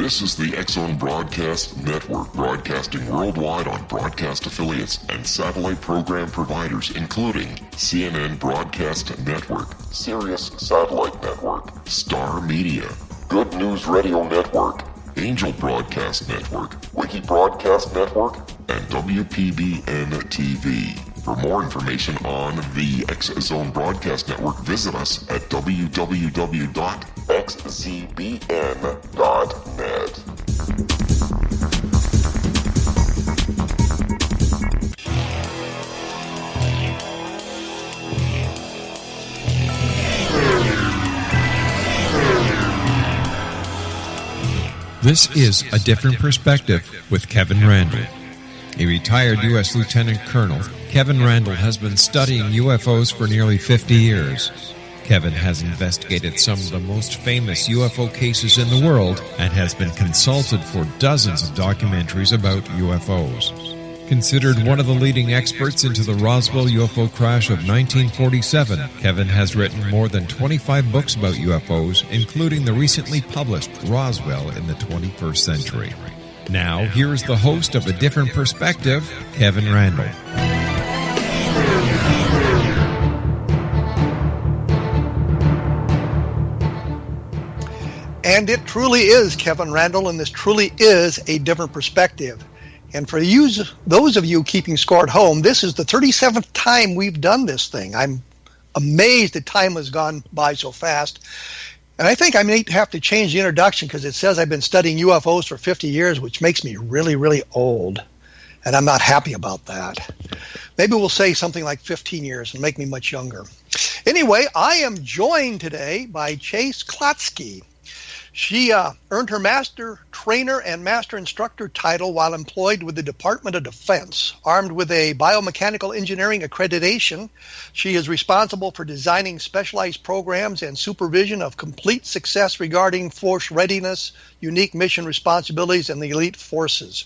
This is the X-Zone Broadcast Network, broadcasting worldwide on broadcast affiliates and satellite program providers, including CNN Broadcast Network, Sirius Satellite Network, Star Media, Good News Radio Network, Angel Broadcast Network, Wiki Broadcast Network, and WPBN TV. For more information on the X-Zone Broadcast Network, visit us at www.xzbn.net. This is A Different Perspective with Kevin Randle. A retired U.S. Lieutenant Colonel, Kevin Randle has been studying UFOs for nearly 50 years. Kevin has investigated some of the most famous UFO cases in the world and has been consulted for dozens of documentaries about UFOs. Considered one of the leading experts into the Roswell UFO crash of 1947, Kevin has written more than 25 books about UFOs, including the recently published Roswell in the 21st Century. Now, here is the host of A Different Perspective, Kevin Randle. And it truly is Kevin Randle, and this truly is A Different Perspective. And for those of you keeping score at home, this is the 37th time we've done this thing. I'm amazed that time has gone by so fast. And I think I may have to change the introduction because it says I've been studying UFOs for 50 years, which makes me really, really old. And I'm not happy about that. Maybe we'll say something like 15 years and make me much younger. Anyway, I am joined today by Chase Kloetzke. She earned her Master Trainer and Master Instructor title while employed with the Department of Defense. Armed with a biomechanical engineering accreditation, she is responsible for designing specialized programs and supervision of complete success regarding force readiness, unique mission responsibilities, and the elite forces.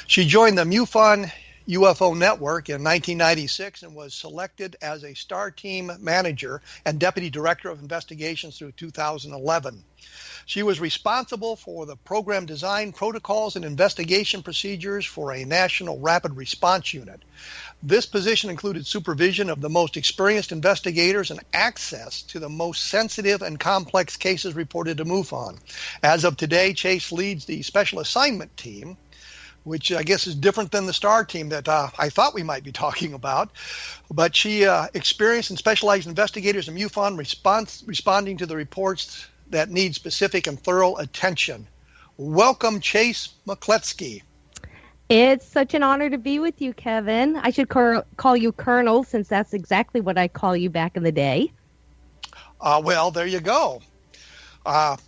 She joined the MUFON UFO Network in 1996 and was selected as a STAR Team Manager and Deputy Director of Investigations through 2011. She was responsible for the program design, protocols, and investigation procedures for a national rapid response unit. This position included supervision of the most experienced investigators and access to the most sensitive and complex cases reported to MUFON. As of today, Chase leads the Special Assignment Team, which I guess is different than the STAR team that I thought we might be talking about. But she experienced and specialized investigators in MUFON responding to the reports that need specific and thorough attention. Welcome, Chase Kloetzke. It's such an honor to be with you, Kevin. I should call you Colonel, since that's exactly what I call you back in the day. Well, there you go.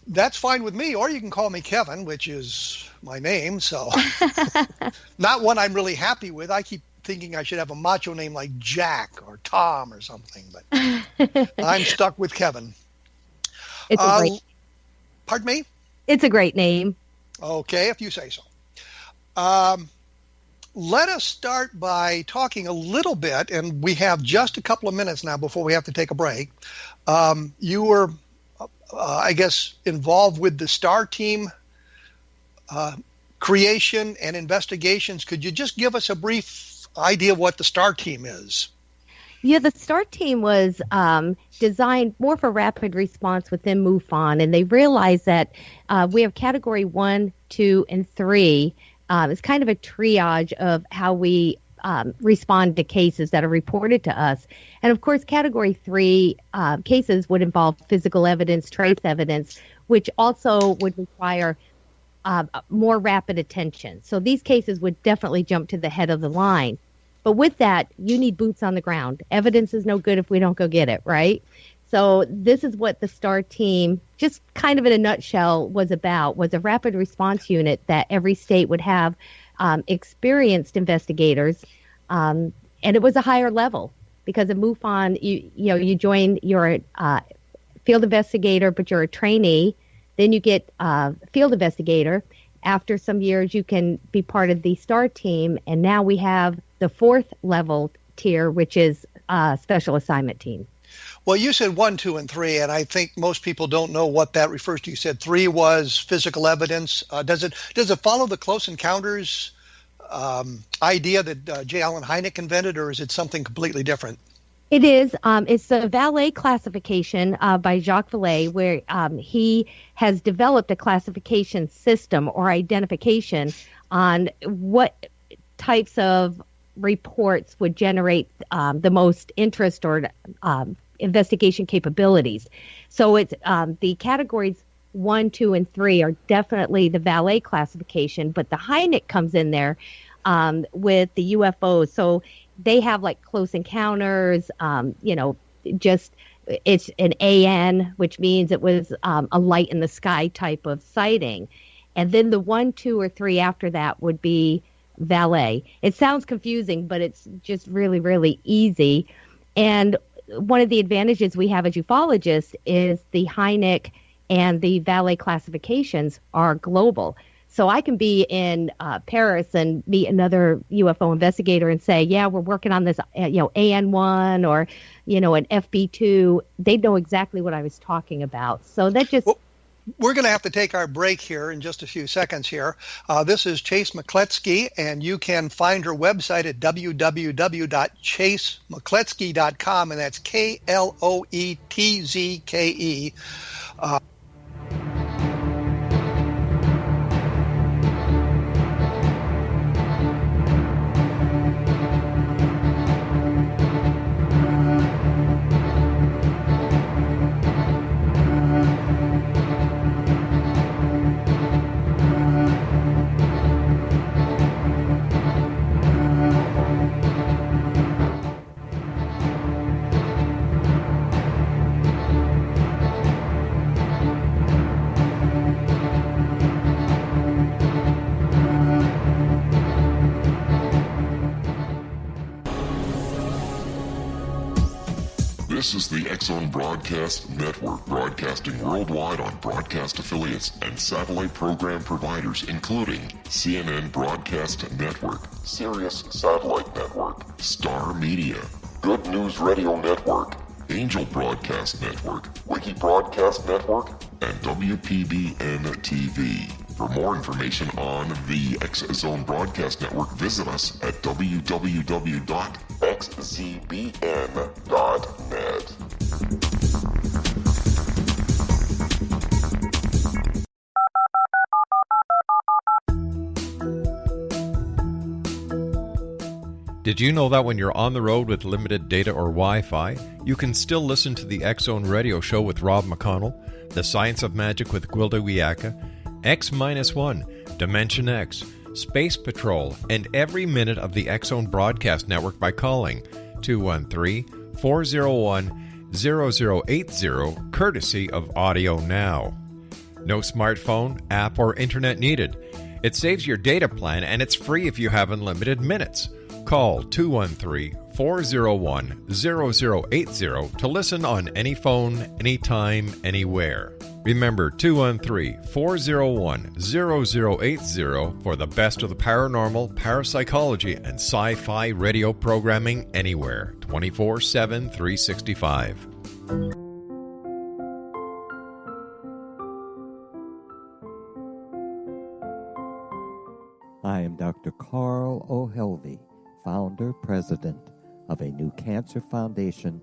That's fine with me, or you can call me Kevin, which is my name, so not one I'm really happy with. I keep thinking I should have a macho name like Jack or Tom or something, but I'm stuck with Kevin. It's a great. Pardon me? It's a great name. Okay, if you say so. Let us start by talking a little bit, and we have just a couple of minutes now before we have to take a break. You were, I guess, involved with the STAR team creation and investigations. Could you just give us a brief idea of what the STAR team is? Yeah, the STAR team was designed more for rapid response within MUFON, and they realized that we have Category 1, 2, and 3. It's kind of a triage of how we respond to cases that are reported to us. And, of course, Category 3 cases would involve physical evidence, trace evidence, which also would require more rapid attention. So these cases would definitely jump to the head of the line. But with that, you need boots on the ground. Evidence is no good if we don't go get it, right? So this is what the STAR team, just kind of in a nutshell, was about, was a rapid response unit that every state would have experienced investigators. And it was a higher level because at MUFON, you join, you're a field investigator, but you're a trainee. Then you get field investigator. After some years, you can be part of the STAR team. And now we have the 4th level tier, which is Special Assignment Team. Well, you said 1, 2, and 3, and I think most people don't know what that refers to. You said 3 was physical evidence. Does it follow the close encounters idea that J. Allen Hynek invented, or is it something completely different? It is. It's the Vallée classification by Jacques Vallée, where he has developed a classification system or identification on what types of reports would generate the most interest or investigation capabilities. So it's the categories 1, 2, and 3 are definitely the Vallée classification, but the Hynek comes in there with the UFOs. So they have like close encounters, just it's an AN, which means it was a light in the sky type of sighting. And then the 1, 2, or 3 after that would be Vallée. It sounds confusing, but it's just really, really easy. And one of the advantages we have as ufologists is the Hynek and the Vallée classifications are global. So I can be in Paris and meet another UFO investigator and say, yeah, we're working on this, AN1 or, an FB2. They know exactly what I was talking about. So that just... Well, we're going to have to take our break here in just a few seconds here. This is Chase Kloetzke, and you can find her website at www.chasemckloetzke.com, and that's Kloetzke. This is the X-Zone Broadcast Network, broadcasting worldwide on broadcast affiliates and satellite program providers, including CNN Broadcast Network, Sirius Satellite Network, Star Media, Good News Radio Network, Angel Broadcast Network, Wiki Broadcast Network, and WPBN TV. For more information on the X-Zone Broadcast Network, visit us at www.xzbn.net. Did you know that when you're on the road with limited data or Wi-Fi, you can still listen to the X-Zone Radio Show with Rob McConnell, The Science of Magic with Gwilda Wiyaka, X-1, Dimension X, Space Patrol, and every minute of the X-Zone Broadcast Network by calling 213-401-0080, courtesy of Audio Now. No smartphone, app, or internet needed. It saves your data plan, and it's free if you have unlimited minutes. Call 213-401-0080 to listen on any phone, anytime, anywhere. Remember 213-401-0080 for the best of the paranormal, parapsychology, and sci-fi radio programming anywhere, 24/7, 365. I am Dr. Carl O'Helvey, founder, president of a new cancer foundation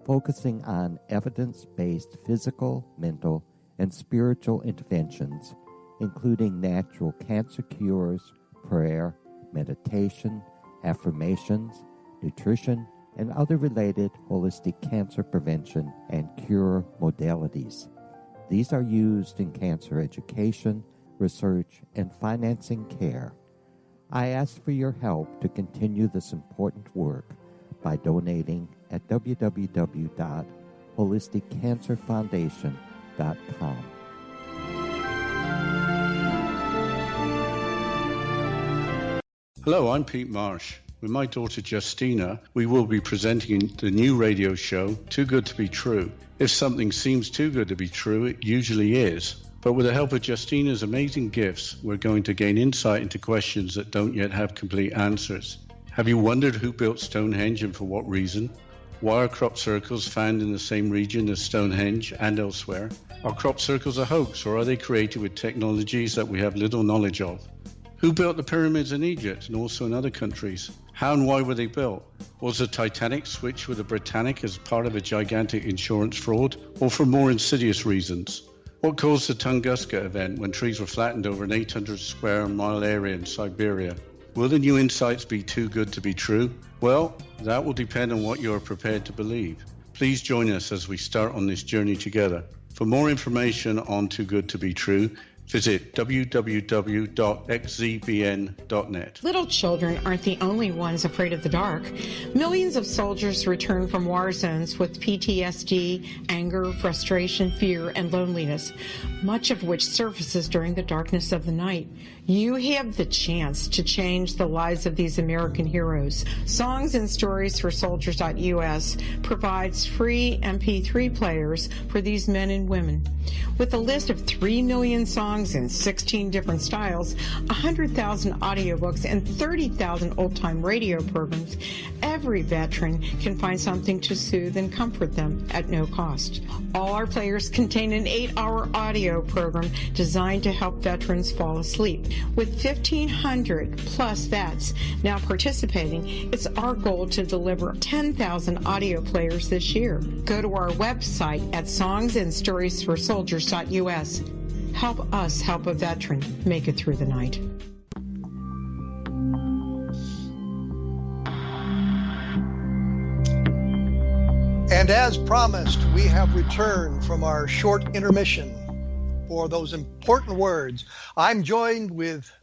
focusing on evidence-based physical, mental, and spiritual interventions, including natural cancer cures, prayer, meditation, affirmations, nutrition, and other related holistic cancer prevention and cure modalities. These are used in cancer education, research, and financing care. I ask for your help to continue this important work by donating at www.holisticcancerfoundation.com. Hello, I'm Pete Marsh. With my daughter Justina, we will be presenting the new radio show, Too Good to Be True. If something seems too good to be true, it usually is. But with the help of Justina's amazing gifts, we're going to gain insight into questions that don't yet have complete answers. Have you wondered who built Stonehenge and for what reason? Why are crop circles found in the same region as Stonehenge and elsewhere? Are crop circles a hoax, or are they created with technologies that we have little knowledge of? Who built the pyramids in Egypt and also in other countries? How and why were they built? Was the Titanic switched with the Britannic as part of a gigantic insurance fraud, or for more insidious reasons? What caused the Tunguska event when trees were flattened over an 800 square mile area in Siberia? Will the new insights be too good to be true? Well, that will depend on what you are prepared to believe. Please join us as we start on this journey together. For more information on Too Good to Be True, visit www.xzbn.net. Little children aren't the only ones afraid of the dark. Millions of soldiers return from war zones with PTSD, anger, frustration, fear, and loneliness, much of which surfaces during the darkness of the night. You have the chance to change the lives of these American heroes. Songs and Stories for Soldiers.us provides free MP3 players for these men and women. With a list of 3 million songs in 16 different styles, 100,000 audiobooks, and 30,000 old-time radio programs, every veteran can find something to soothe and comfort them at no cost. All our players contain an 8-hour audio program designed to help veterans fall asleep. With 1,500 plus vets now participating, it's our goal to deliver 10,000 audio players this year. Go to our website at songsandstoriesforsoldiers.us. Help us help a veteran make it through the night. And as promised, we have returned from our short intermission for those important words. I'm joined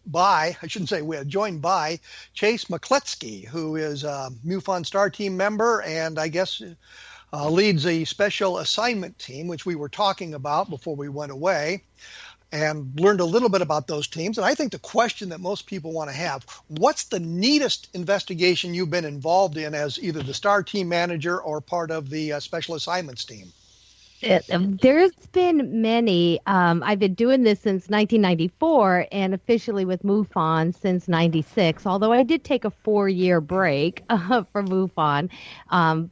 by Chase Kloetzke, who is a MUFON Star Team member and I guess leads a special assignment team, which we were talking about before we went away, and learned a little bit about those teams. And I think the question that most people want to have, what's the neatest investigation you've been involved in as either the Star Team manager or part of the special assignments team? There's been many. I've been doing this since 1994 and officially with MUFON since 96, although I did take a 4-year break from MUFON,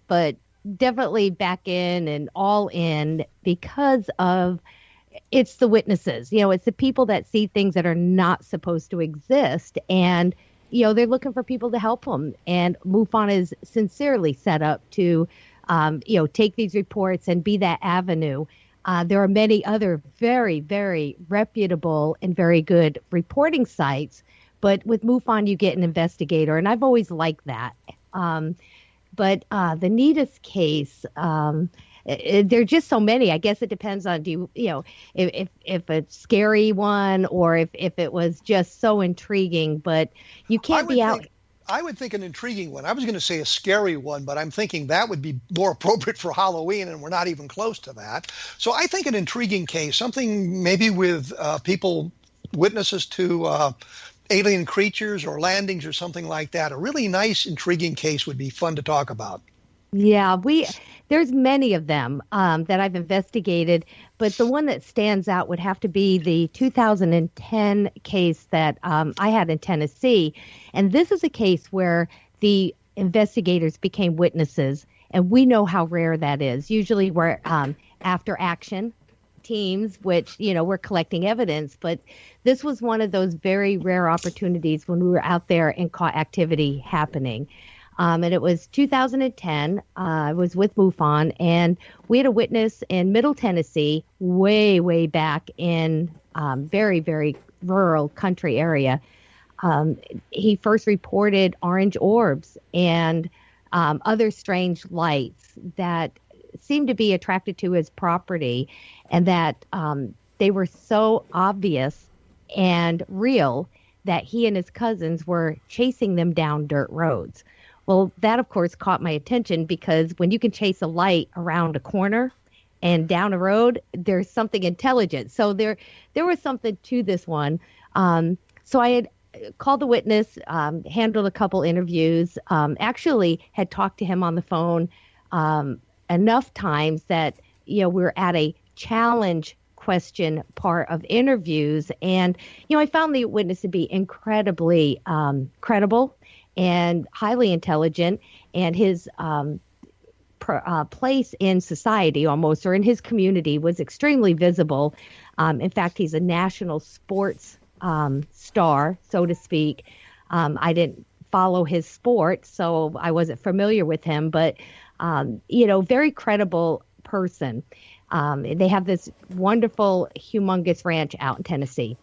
but definitely back in and all in because of it's the witnesses. It's the people that see things that are not supposed to exist, and they're looking for people to help them. And MUFON is sincerely set up to take these reports and be that avenue. There are many other very, very reputable and very good reporting sites, but with MUFON you get an investigator, and I've always liked that. But the neatest case, there are just so many. I guess it depends on if a scary one or if it was just so intriguing. But you can't be out. I would think an intriguing one. I was going to say a scary one, but I'm thinking that would be more appropriate for Halloween, and we're not even close to that. So I think an intriguing case, something maybe with witnesses to alien creatures or landings or something like that. A really nice, intriguing case would be fun to talk about. Yeah, there's many of them that I've investigated, but the one that stands out would have to be the 2010 case that I had in Tennessee. And this is a case where the investigators became witnesses, and we know how rare that is. Usually we're after action teams, which, we're collecting evidence, but this was one of those very rare opportunities when we were out there and caught activity happening. And it was 2010. I was with MUFON, and we had a witness in Middle Tennessee, way, way back in very, very rural country area. He first reported orange orbs and other strange lights that seemed to be attracted to his property, and that they were so obvious and real that he and his cousins were chasing them down dirt roads. Well, that, of course, caught my attention because when you can chase a light around a corner and down a road, there's something intelligent. So there was something to this one. So I had called the witness, handled a couple interviews, actually had talked to him on the phone enough times that, we're at a challenge question part of interviews. And, I found the witness to be incredibly credible and highly intelligent, and his place in society almost, or in his community, was extremely visible. In fact, he's a national sports star, so to speak. I didn't follow his sport, so I wasn't familiar with him, but, very credible person. They have this wonderful, humongous ranch out in Tennessee.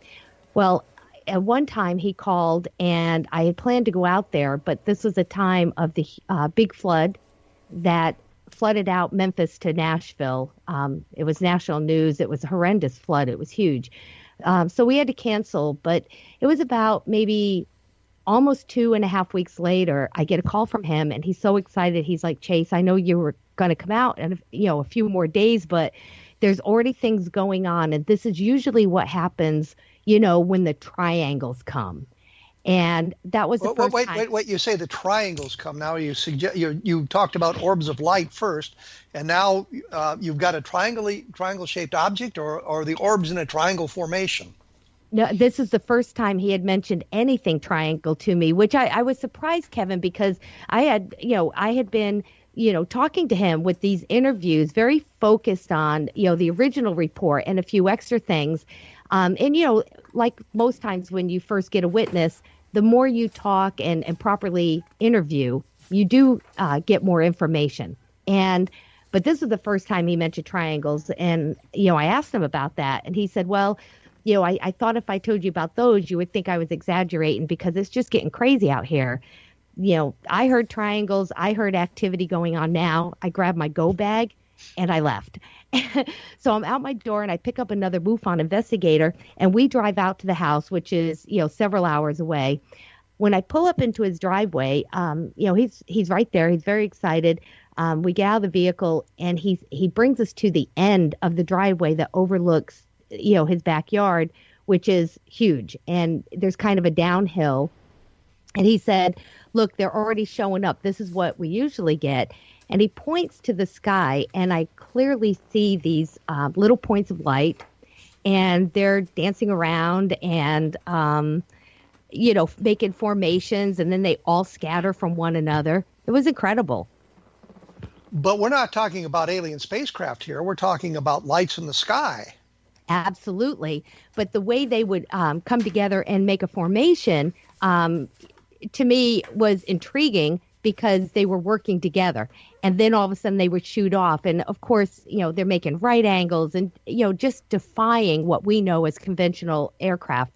Well, at one time he called, and I had planned to go out there, but this was a time of the big flood that flooded out Memphis to Nashville. It was national news. It was a horrendous flood. It was huge. So we had to cancel, but it was about maybe almost 2.5 weeks later, I get a call from him, and he's so excited. He's like, Chase, I know you were going to come out in a few more days, but there's already things going on. And this is usually what happens, when the triangles come. And that was the first time. Wait, you say the triangles come. Now you talked about orbs of light first, and now you've got a triangle-shaped object, or the orbs in a triangle formation. No, this is the first time he had mentioned anything triangle to me, which I was surprised, Kevin, because I had been, talking to him with these interviews, very focused on, the original report and a few extra things. And, like most times when you first get a witness, the more you talk and properly interview, you do get more information. But this is the first time he mentioned triangles. And, I asked him about that, and he said, well, I thought if I told you about those, you would think I was exaggerating because it's just getting crazy out here. I heard triangles. I heard activity going on now. I grabbed my go bag and I left. So I'm out my door and I pick up another MUFON investigator, and we drive out to the house, which is, several hours away. When I pull up into his driveway, he's right there. He's very excited. We get out of the vehicle, and he brings us to the end of the driveway that overlooks his backyard, which is huge. And there's kind of a downhill. And he said, look, they're already showing up. This is what we usually get. And he points to the sky, and I clearly see these little points of light, and they're dancing around and, making formations, and then they all scatter from one another. It was incredible. But we're not talking about alien spacecraft here. We're talking about lights in the sky. Absolutely. But the way they would come together and make a formation, to me, was intriguing because they were working together. And then all of a sudden they would shoot off. And of course, they're making right angles and, just defying what we know as conventional aircraft.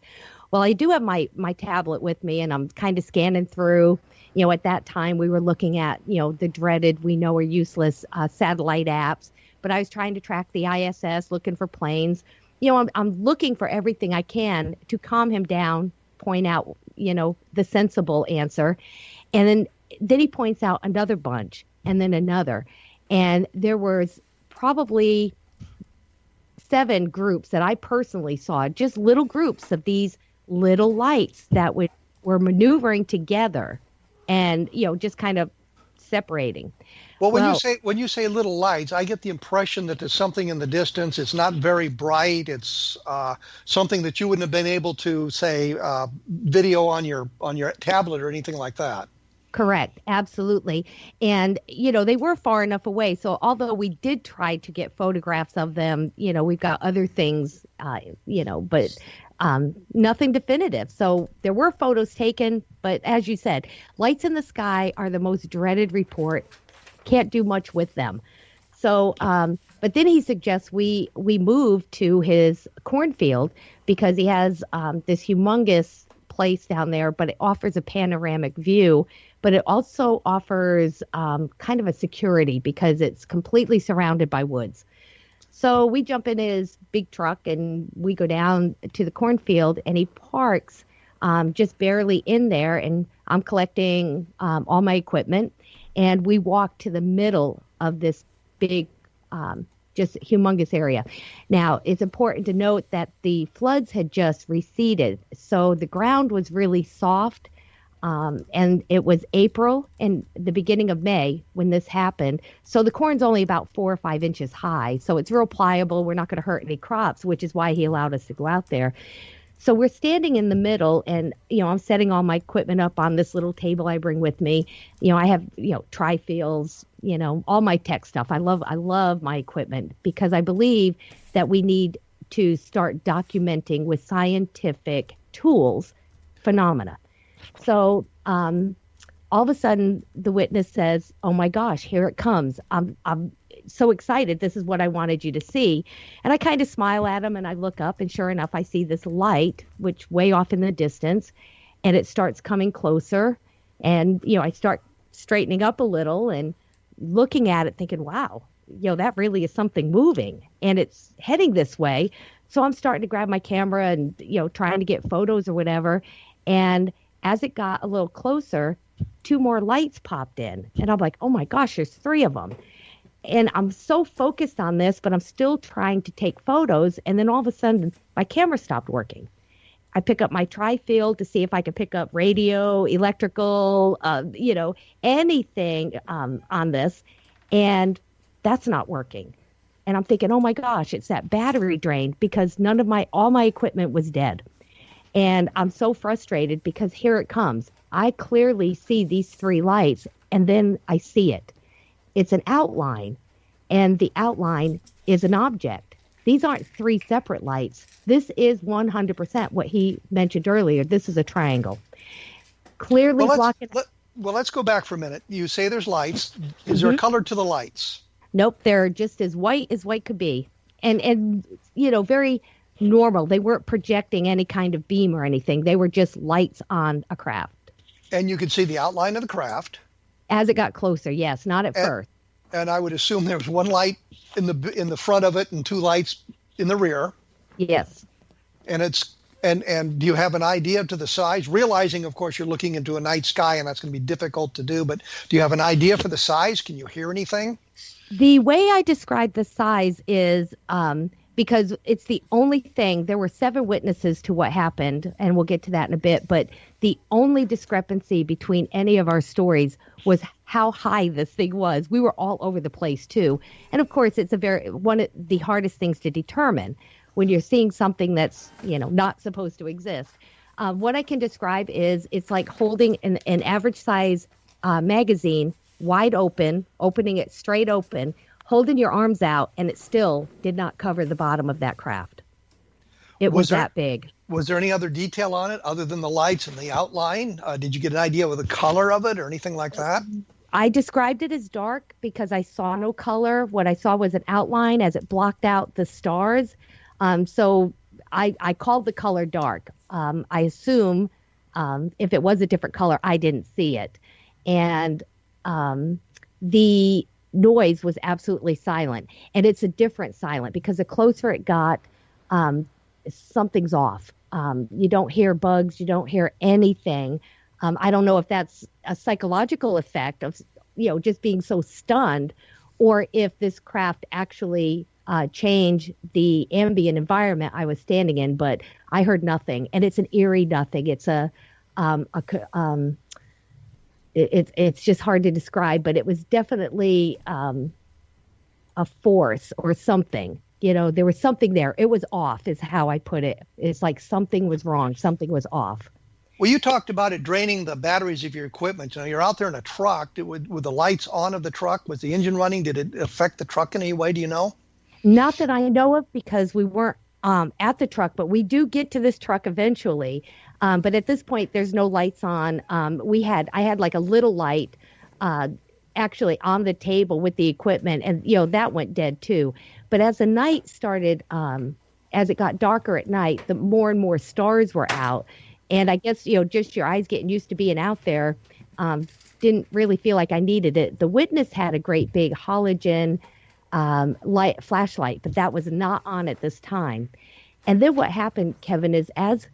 Well, I do have my tablet with me, and I'm kind of scanning through. At that time we were looking at, the dreaded, we know are useless satellite apps. But I was trying to track the ISS, looking for planes. I'm looking for everything I can to calm him down, point out, the sensible answer. And then he points out another bunch, and then another. And there was probably 7 groups that I personally saw, just little groups of these little lights that were maneuvering together and, just kind of separating. Well, when you say little lights, I get the impression that there's something in the distance. It's not very bright. It's something that you wouldn't have been able to, say, video on your tablet or anything like that. Correct. Absolutely. And, they were far enough away. So although we did try to get photographs of them, we've got other things, but nothing definitive. So there were photos taken. But as you said, lights in the sky are the most dreaded report. Can't do much with them. So, but then he suggests we move to his cornfield because he has this humongous place down there, but it offers a panoramic view. But it also offers kind of a security because it's completely surrounded by woods. So we jump in his big truck and we go down to the cornfield, and he parks just barely in there. And I'm collecting all my equipment, and we walk to the middle of this big, just humongous area. Now, it's important to note that the floods had just receded, so the ground was really soft. And it was April and the beginning of May when this happened. So the corn's only about 4 or 5 inches high. So it's real pliable. We're not going to hurt any crops, which is why he allowed us to go out there. So we're standing in the middle, and, I'm setting all my equipment up on this little table I bring with me. I have, tri-fields, all my tech stuff. I love my equipment because I believe that we need to start documenting with scientific tools phenomena. So all of a sudden, the witness says, "Oh my gosh, here it comes. I'm so excited. This is what I wanted you to see." And I kind of smile at him, and I look up, and sure enough, I see this light, which way off in the distance, and it starts coming closer. And, I start straightening up a little and looking at it thinking, wow, that really is something moving, and it's heading this way. So I'm starting to grab my camera and, trying to get photos or whatever. And as it got a little closer, 2 more lights popped in, and I'm like, oh my gosh, there's 3 of them. And I'm so focused on this, but I'm still trying to take photos. And then all of a sudden, my camera stopped working. I pick up my tri-field to see if I could pick up radio, electrical, anything on this. And that's not working. And I'm thinking, oh my gosh, it's that battery drain, because all my equipment was dead. And I'm so frustrated because here it comes. I clearly see these 3 lights, and then I see it. It's an outline, and the outline is an object. These aren't 3 separate lights. This is 100% what he mentioned earlier. This is a triangle. Clearly blocking. Let's go back for a minute. You say there's lights. Is there a color to the lights? Nope, they're just as white could be. And very normal. They weren't projecting any kind of beam or anything. They were just lights on a craft. And you could see the outline of the craft. As it got closer, yes, not at first. And I would assume there was 1 light in the front of it and 2 lights in the rear. Yes. And do you have an idea to the size? Realizing, of course, you're looking into a night sky, and that's going to be difficult to do. But do you have an idea for the size? Can you hear anything? The way I describe the size is because it's the only thing. There were 7 witnesses to what happened, and we'll get to that in a bit. But the only discrepancy between any of our stories was how high this thing was. We were all over the place too, and of course, it's one of the hardest things to determine when you're seeing something that's not supposed to exist. What I can describe is it's like holding an average size magazine wide open, opening it straight open, holding your arms out, and it still did not cover the bottom of that craft. It was that big. Was there any other detail on it other than the lights and the outline? Did you get an idea of the color of it or anything like that? I described it as dark because I saw no color. What I saw was an outline as it blocked out the stars. So I called the color dark. I assume if it was a different color, I didn't see it. And the noise was absolutely silent. And it's a different silent because the closer it got, something's off. You don't hear bugs. You don't hear anything. I don't know if that's a psychological effect of, just being so stunned, or if this craft actually changed the ambient environment I was standing in. But I heard nothing, and it's an eerie nothing. It's it's just hard to describe, but it was definitely a force or something. There was something there. It was off, is how I put it. It's like something was wrong. Something was off. Well, you talked about it draining the batteries of your equipment. You're out there in a truck. With the lights on of the truck, was the engine running? Did it affect the truck in any way? Do you know? Not that I know of, because we weren't at the truck, but we do get to this truck eventually. But at this point, there's no lights on. I had like a little light actually on the table with the equipment, and that went dead too. But as the night started, as it got darker at night, the more and more stars were out. And I guess, just your eyes getting used to being out there, didn't really feel like I needed it. The witness had a great big halogen flashlight, but that was not on at this time. And then what happened, Kevin, is as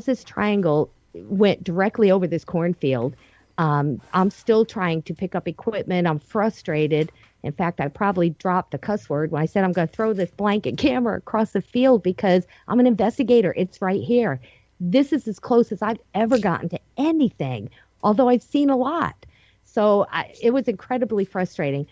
this triangle went directly over this cornfield, I'm still trying to pick up equipment. I'm frustrated. In fact, I probably dropped a cuss word when I said I'm going to throw this blanket camera across the field because I'm an investigator. It's right here. This is as close as I've ever gotten to anything, although I've seen a lot. So it was incredibly frustrating.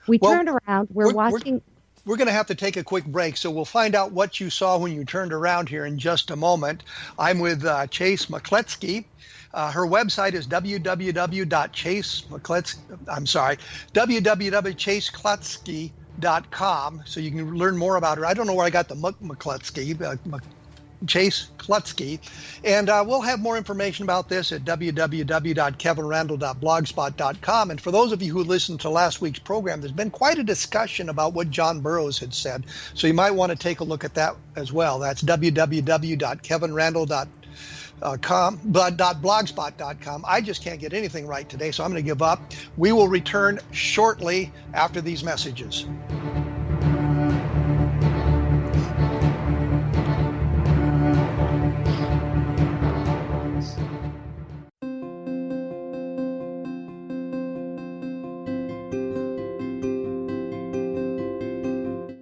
We turned around. We're watching. we're going to have to take a quick break, so we'll find out what you saw when you turned around here in just a moment. I'm with Chase Kloetzke. Her website is www.chasekloetzke.com, so you can learn more about her. I don't know where I got the McCloetzke, Chase Kloetzke, and we'll have more information about this at www.kevinrandle.blogspot.com. And for those of you who listened to last week's program, there's been quite a discussion about what John Burroughs had said, so you might want to take a look at that as well. That's www.kevinrandle.blogspot.com. I just can't get anything right today, so I'm going to give up. We will return shortly after these messages.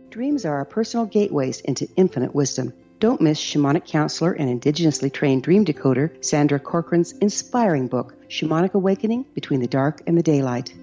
Dreams are our personal gateways into infinite wisdom. Don't miss shamanic counselor and indigenously trained dream decoder Sandra Corcoran's inspiring book, Shamanic Awakening Between the Dark and the Daylight.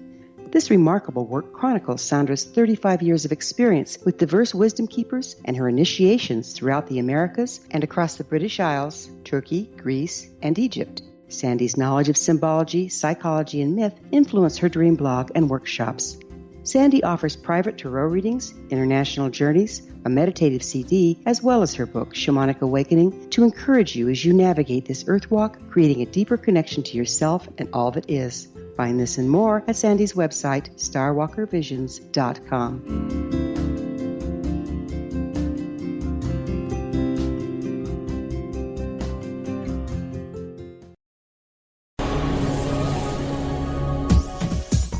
This remarkable work chronicles Sandra's 35 years of experience with diverse wisdom keepers and her initiations throughout the Americas and across the British Isles, Turkey, Greece, and Egypt. Sandy's knowledge of symbology, psychology, and myth influence her dream blog and workshops. Sandy offers private tarot readings, international journeys, a meditative CD, as well as her book, Shamanic Awakening, to encourage you as you navigate this earth walk, creating a deeper connection to yourself and all that is. Find this and more at Sandy's website, starwalkervisions.com.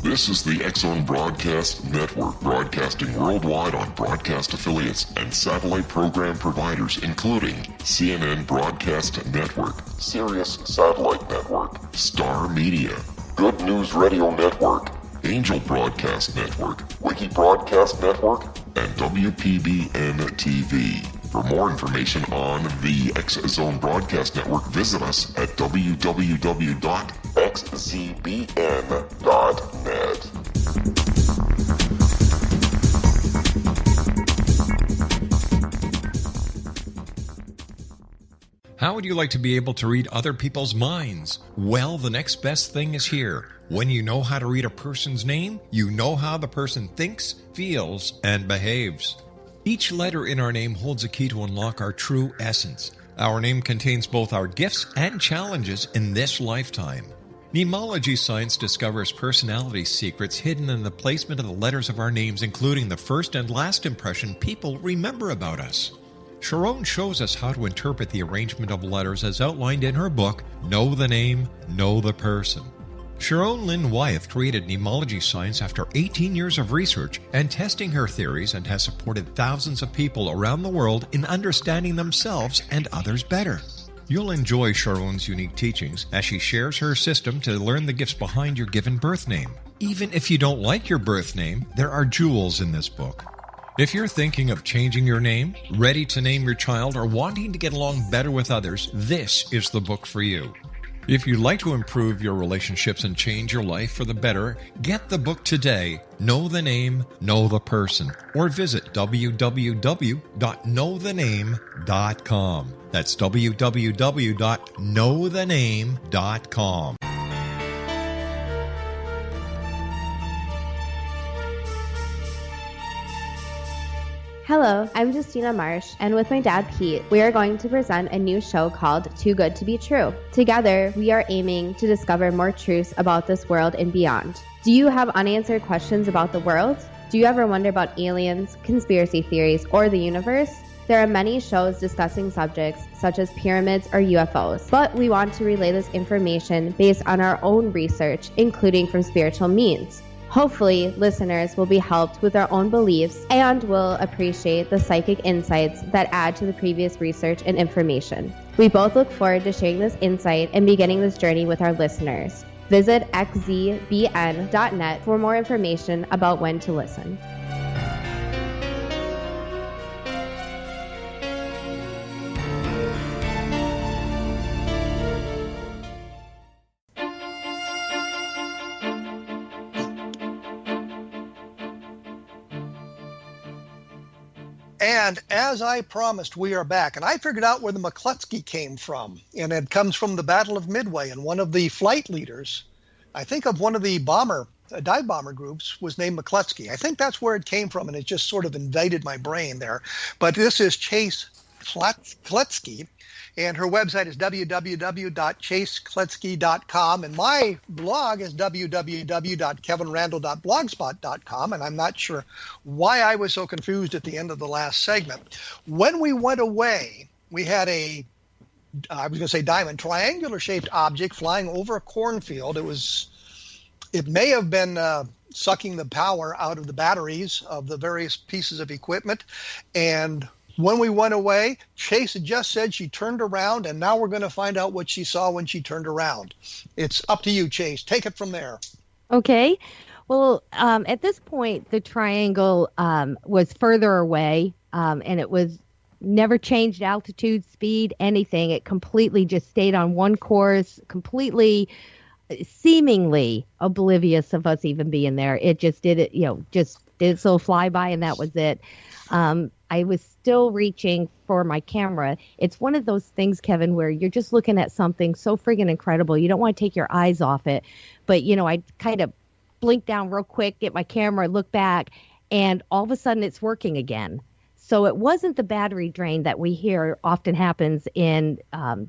This is the X-Zone Broadcast Network, broadcasting worldwide on broadcast affiliates and satellite program providers, including CNN Broadcast Network, Sirius Satellite Network, Star Media, Good News Radio Network, Angel Broadcast Network, Wiki Broadcast Network, and WPBN TV. For more information on the X-Zone Broadcast Network, visit us at www.xzbn.net. How would you like to be able to read other people's minds? Well, the next best thing is here. When you know how to read a person's name, you know how the person thinks, feels, and behaves. Each letter in our name holds a key to unlock our true essence. Our name contains both our gifts and challenges in this lifetime. Mnemology science discovers personality secrets hidden in the placement of the letters of our names, including the first and last impression people remember about us. Sharon shows us how to interpret the arrangement of letters as outlined in her book, Know the Name, Know the Person. Sharon Lynn Wyeth created mnemology science after 18 years of research and testing her theories, and has supported thousands of people around the world in understanding themselves and others better. You'll enjoy Sharon's unique teachings as she shares her system to learn the gifts behind your given birth name. Even if you don't like your birth name, there are jewels in this book. If you're thinking of changing your name, ready to name your child, or wanting to get along better with others, this is the book for you. If you'd like to improve your relationships and change your life for the better, get the book today, Know the Name, Know the Person, or visit www.knowthename.com. That's www.knowthename.com. Hello, I'm Justina Marsh, and with my dad Pete, we are going to present a new show called Too Good to Be True. Together, we are aiming to discover more truths about this world and beyond. Do you have unanswered questions about the world? Do you ever wonder about aliens, conspiracy theories, or the universe? There are many shows discussing subjects such as pyramids or UFOs, but we want to relay this information based on our own research, including from spiritual means. Hopefully, listeners will be helped with their own beliefs and will appreciate the psychic insights that add to the previous research and information. We both look forward to sharing this insight and beginning this journey with our listeners. Visit xzbn.net for more information about when to listen. And as I promised, we are back. And I figured out where the Kloetzke came from. And it comes from the Battle of Midway. And one of the flight leaders, I think of one of the dive bomber groups, was named Kloetzke. I think that's where it came from. And it just sort of invaded my brain there. But this is Chase Kloetzke. And her website is www.chasekloetzke.com. And my blog is www.kevinrandle.blogspot.com. And I'm not sure why I was so confused at the end of the last segment. When we went away, we had diamond, triangular-shaped object flying over a cornfield. It may have been sucking the power out of the batteries of the various pieces of equipment. And when we went away, Chase had just said she turned around, and now we're going to find out what she saw when she turned around. It's up to you, Chase. Take it from there. Okay. Well, at this point, the triangle was further away, and it was never changed altitude, speed, anything. It completely just stayed on one course, completely seemingly oblivious of us even being there. It just did it, just did its little flyby, and that was it. I was still reaching for my camera. It's one of those things, Kevin, where you're just looking at something so friggin' incredible. You don't want to take your eyes off it. But, I kind of blink down real quick, get my camera, look back, and all of a sudden it's working again. So it wasn't the battery drain that we hear often happens in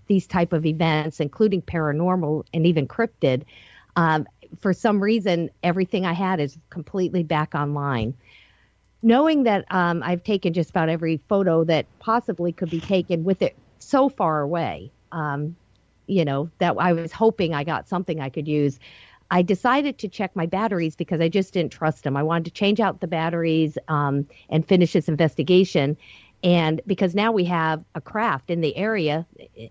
these type of events, including paranormal and even cryptid. For some reason, everything I had is completely back online. Knowing that I've taken just about every photo that possibly could be taken with it so far away, that I was hoping I got something I could use, I decided to check my batteries because I just didn't trust them. I wanted to change out the batteries and finish this investigation. And because now we have a craft in the area,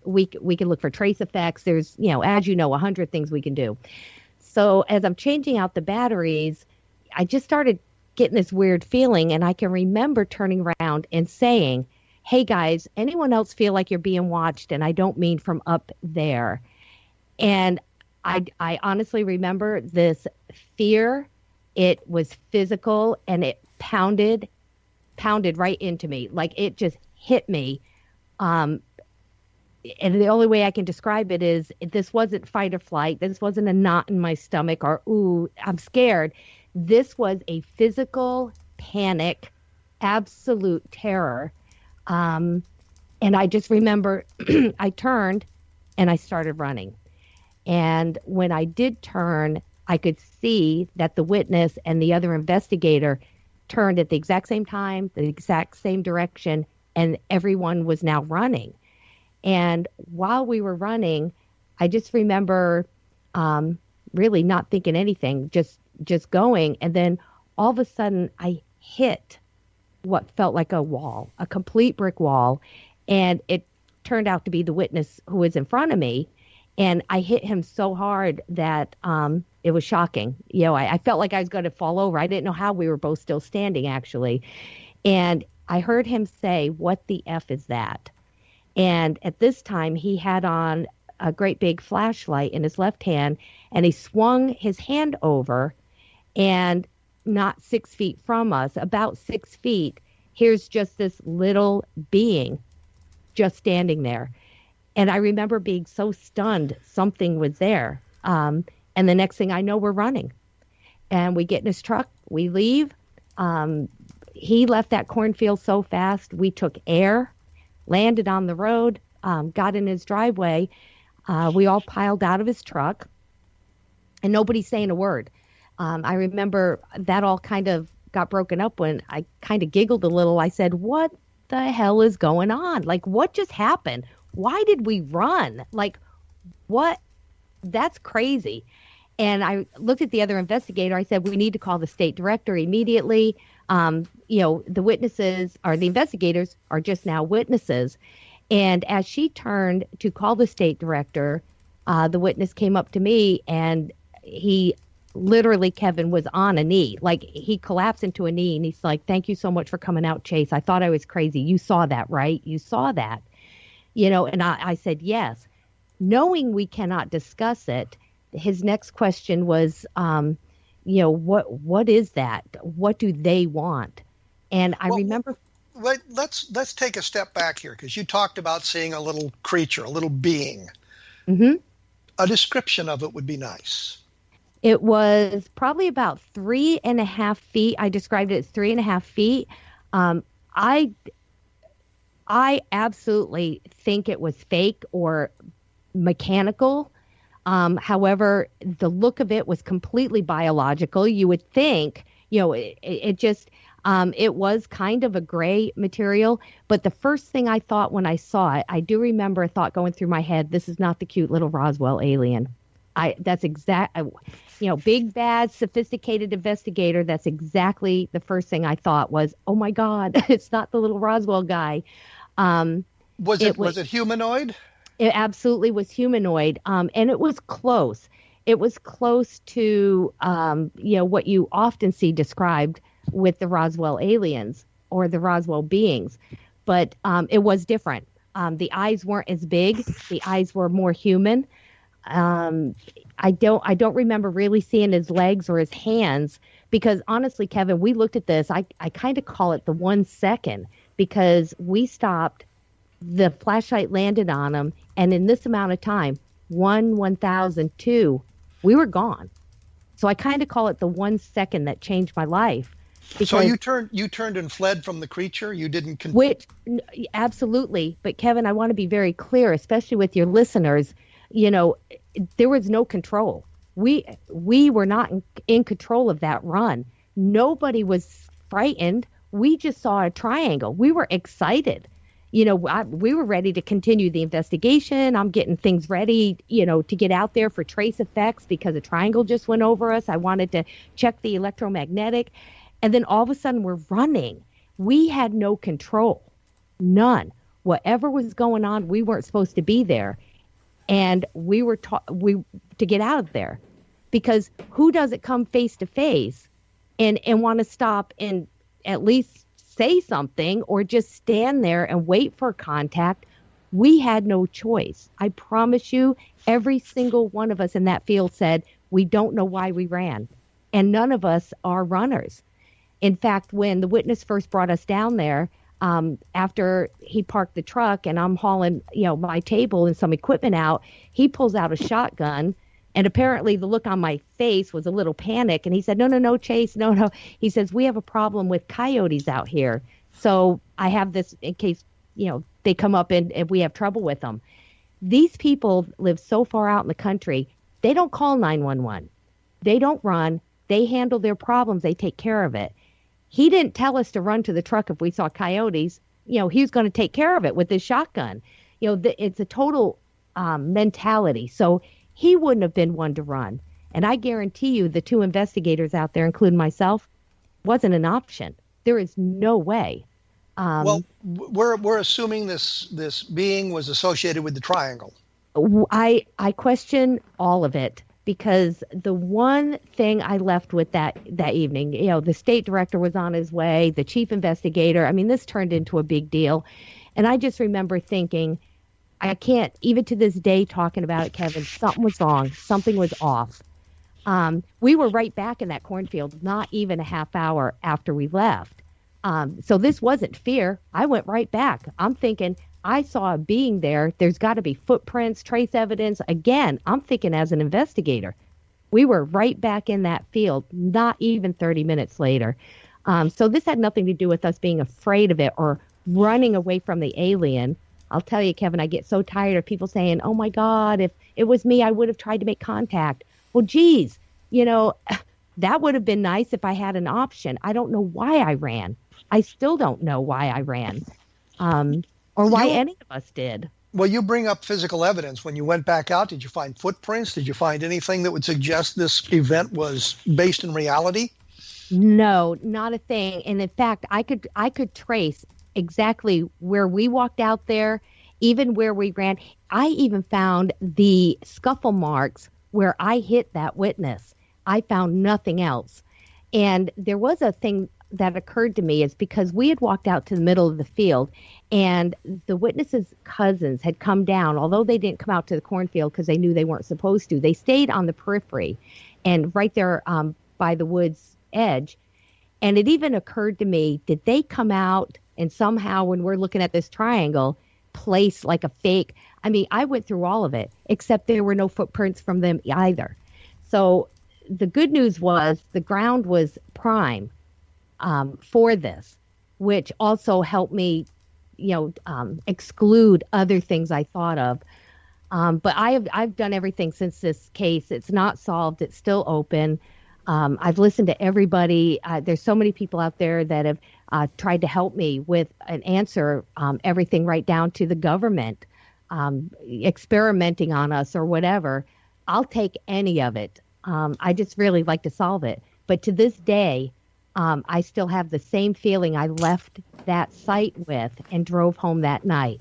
we can look for trace effects. There's, as 100 things we can do. So as I'm changing out the batteries, I just started getting this weird feeling, and I can remember turning around and saying, "Hey guys, anyone else feel like you're being watched?" And I don't mean from up there. And I honestly remember this fear. It was physical, and it pounded right into me. Like it just hit me. And the only way I can describe it is this wasn't fight or flight. This wasn't a knot in my stomach or, ooh, I'm scared. This was a physical panic, absolute terror. And I just remember I turned and I started running. And when I did turn, I could see that the witness and the other investigator turned at the exact same time, the exact same direction, and everyone was now running. And while we were running, I just remember really not thinking anything, just going. And then all of a sudden I hit what felt like a wall, a complete brick wall. And it turned out to be the witness who was in front of me. And I hit him so hard that it was shocking. I felt like I was going to fall over. I didn't know how we were both still standing, actually. And I heard him say, "What the F is that?" And at this time, he had on a great big flashlight in his left hand, and he swung his hand over, and not 6 feet from us, about 6 feet, here's just this little being just standing there. And I remember being so stunned something was there. And the next thing I know, we're running. And we get in his truck, we leave. He left that cornfield so fast, we took air, landed on the road, got in his driveway. We all piled out of his truck, and nobody's saying a word. I remember that all kind of got broken up when I kind of giggled a little. I said, "What the hell is going on? Like, what just happened? Why did we run? Like, what? That's crazy." And I looked at the other investigator. I said, "We need to call the state director immediately. The witnesses or the investigators are just now witnesses." And as she turned to call the state director, the witness came up to me, and he literally, Kevin, was on a knee. Like, he collapsed into a knee, and he's like, "Thank you so much for coming out, Chase. I thought I was crazy. You saw that, right? You saw that." And I said, "Yes." Knowing we cannot discuss it, his next question was, what is that? What do they want? And I remember. wait, let's take a step back here, because you talked about seeing a little creature, a little being. Mm-hmm. A description of it would be nice. It was probably about 3.5 feet. I described it as 3.5 feet. I absolutely think it was fake or mechanical. However, the look of it was completely biological. You would think, it just, it was kind of a gray material. But the first thing I thought when I saw it, I do remember a thought going through my head, this is not the cute little Roswell alien. That's exact, big, bad, sophisticated investigator. That's exactly the first thing I thought was, oh my God, it's not the little Roswell guy. Was it humanoid? It absolutely was humanoid. And it was close. It was close to, what you often see described with the Roswell aliens or the Roswell beings. But it was different. The eyes weren't as big. The eyes were more human. I don't remember really seeing his legs or his hands, because honestly, Kevin, we looked at this. I kind of call it the 1 second, because we stopped, the flashlight landed on him, and in this amount of time, 1,000, 2, we were gone. So I kind of call it the 1 second that changed my life. So you turned and fled from the creature? You didn't... Absolutely. But Kevin, I want to be very clear, especially with your listeners, there was no control. We were not in control of that run. Nobody was frightened. We just saw a triangle. We were excited. We were ready to continue the investigation. I'm getting things ready, to get out there for trace effects, because a triangle just went over us. I wanted to check the electromagnetic. And then all of a sudden we're running. We had no control. None. Whatever was going on, we weren't supposed to be there. And we were taught to get out of there, because who doesn't come face to face and want to stop and at least say something, or just stand there and wait for contact? We had no choice. I promise you, every single one of us in that field said, we don't know why we ran. And none of us are runners. In fact, when the witness first brought us down there, after he parked the truck and I'm hauling, my table and some equipment out, he pulls out a shotgun, and apparently the look on my face was a little panic. And he said, no, Chase, no. He says, we have a problem with coyotes out here. So I have this in case, they come up and we have trouble with them. These people live so far out in the country. They don't call 911. They don't run. They handle their problems. They take care of it. He didn't tell us to run to the truck if we saw coyotes. He was going to take care of it with his shotgun. It's a total mentality. So he wouldn't have been one to run. And I guarantee you the 2 investigators out there, including myself, wasn't an option. There is no way. Well, we're assuming this being was associated with the triangle. I question all of it. Because the one thing I left with that evening, the state director was on his way, the chief investigator. I mean, this turned into a big deal. And I just remember thinking, I can't, even to this day talking about it, Kevin, something was wrong. Something was off. We were right back in that cornfield, not even a half hour after we left. So this wasn't fear. I went right back. I'm thinking, I saw a being there. There's got to be footprints, trace evidence. Again, I'm thinking as an investigator. We were right back in that field, not even 30 minutes later. So this had nothing to do with us being afraid of it or running away from the alien. I'll tell you, Kevin, I get so tired of people saying, oh, my God, if it was me, I would have tried to make contact. Well, geez, that would have been nice if I had an option. I don't know why I ran. I still don't know why I ran. Or why any of us did. Well, you bring up physical evidence. When you went back out, did you find footprints? Did you find anything that would suggest this event was based in reality? No, not a thing. And in fact, I could trace exactly where we walked out there, even where we ran. I even found the scuffle marks where I hit that witness. I found nothing else. And there was a thing that occurred to me, is because we had walked out to the middle of the field and the witness's cousins had come down, although they didn't come out to the cornfield because they knew they weren't supposed to. They stayed on the periphery and right there by the woods edge. And it even occurred to me, did they come out and somehow, when we're looking at this triangle, place like a fake? I mean, I went through all of it, except there were no footprints from them either. So the good news was the ground was prime for this, which also helped me, exclude other things I thought of. But I've done everything since this case. It's not solved. It's still open. I've listened to everybody. There's so many people out there that have tried to help me with an answer, everything right down to the government experimenting on us or whatever. I'll take any of it. I just really like to solve it. But to this day, I still have the same feeling I left that site with and drove home that night.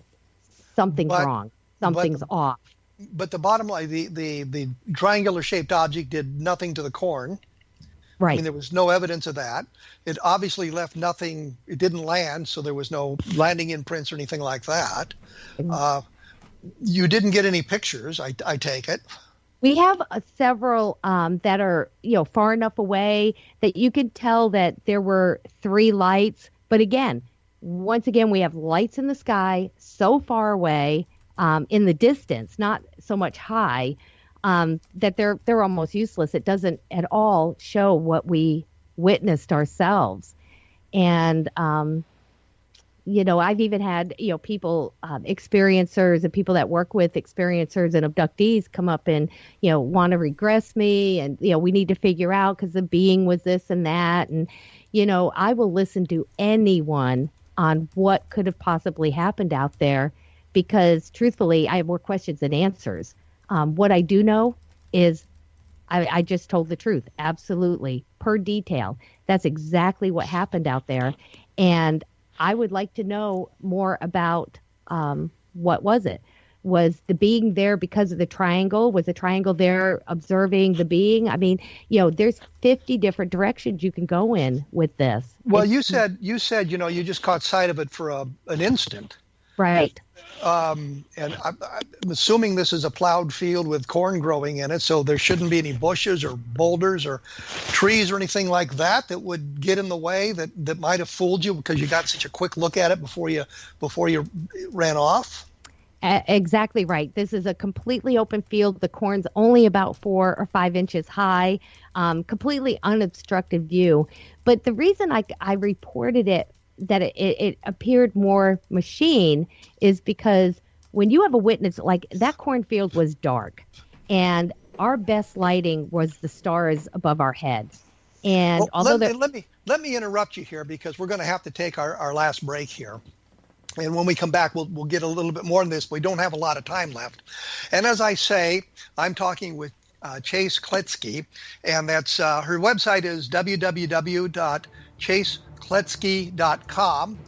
Something's wrong. Something's off. But the bottom line, the triangular-shaped object did nothing to the corn. Right. I mean, there was no evidence of that. It obviously left nothing. It didn't land, so there was no landing imprints or anything like that. You didn't get any pictures, I take it. We have several that are, far enough away that you could tell that there were 3 lights. But once again, we have lights in the sky so far away in the distance, not so much high, that they're almost useless. It doesn't at all show what we witnessed ourselves. And, I've even had, people, experiencers and people that work with experiencers and abductees come up and, want to regress me. And, we need to figure out because the being was this and that. And, I will listen to anyone on what could have possibly happened out there because truthfully, I have more questions than answers. What I do know is I just told the truth. Absolutely. Per detail. That's exactly what happened out there. And I would like to know more about what was it? Was the being there because of the triangle? Was the triangle there observing the being? I mean, there's 50 different directions you can you in with this. Well, you said, you just caught sight of it for an instant. Right. And I'm assuming this is a plowed field with corn growing in it, so there shouldn't be any bushes or boulders or trees or anything like that would get in the way that might have fooled you because you got such a quick look at it before you ran off. Exactly right. This is a completely open field. The corn's only about 4 or 5 inches high, completely unobstructed view. But the reason I reported it that it appeared more machine is because when you have a witness, like that cornfield was dark and our best lighting was the stars above our heads. And although let me interrupt you here because we're going to have to take our last break here. And when we come back, we'll get a little bit more on this. We don't have a lot of time left. And as I say, I'm talking with Chase Kloetzke, and that's her website is www.chasekloetzke.com.